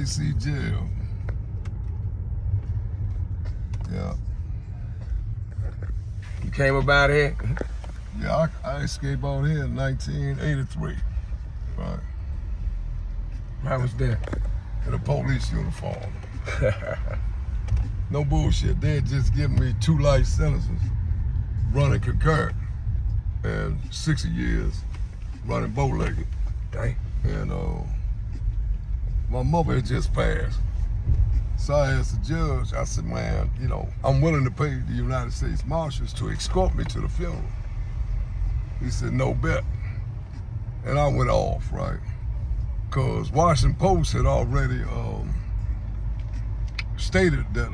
D.C. jail. Yeah. You came up out here? Yeah, I escaped out here in 1983. Right. How was that? In a police uniform. No bullshit. They had just given me 2 life sentences running concurrent and 60 years running bow-legged. Dang. And my mother had just passed. So I asked the judge, I said, man, you know, I'm willing to pay the United States Marshals to escort me to the funeral. He said, no bet. And I went off, right? Because Washington Post had already stated that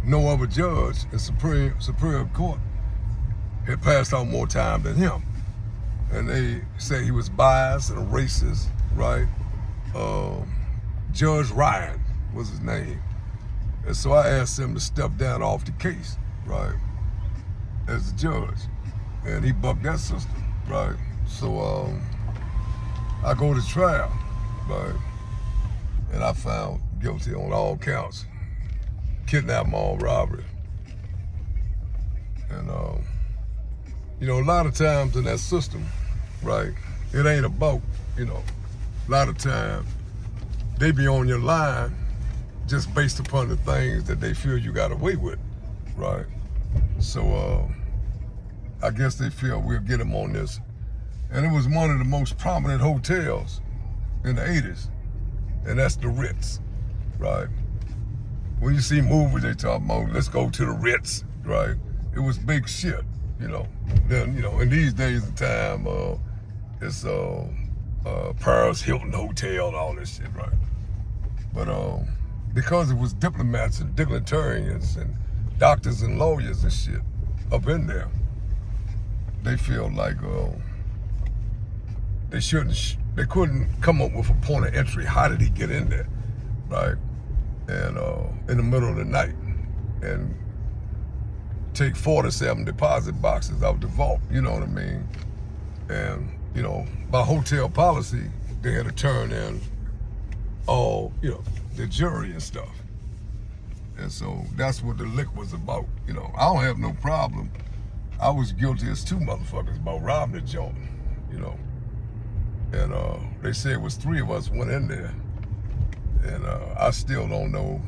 no other judge in Superior Court had passed out more time than him. And they said he was biased and a racist, right? Judge Ryan was his name. And so I asked him to step down off the case, right, as a judge. And he bucked that system, right? So I go to trial, right? And I found guilty on all counts. Kidnapping, armed robbery. And you know, a lot of times in that system, right, it ain't about, you know, a lot of times they be on your line just based upon the things that they feel you got away with, right? So I guess they feel we'll get them on this. And it was one of the most prominent hotels in the 80s, and that's the Ritz, right? When you see movies, they talk about, let's go to the Ritz, right? It was big shit, you know. Then, you know, in these days of time, it's Paris Hilton Hotel and all this shit, right? But because it was diplomats and dignitarians and doctors and lawyers and shit up in there, they feel like they couldn't come up with a point of entry. How did he get in there, right? And in the middle of the night, and take 47 deposit boxes out the vault, you know what I mean? And, you know, by hotel policy, they had to turn in all, you know, the jury and stuff. And so that's what the lick was about, you know. I don't have no problem. I was guilty as 2 motherfuckers about robbing the joint, you know. And they said it was 3 of us went in there. And I still don't know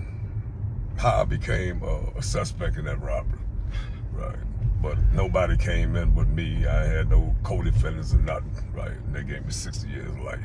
how I became a suspect in that robbery, right? But nobody came in but me. I had no co-defendants or nothing, right? And they gave me 60 years of life.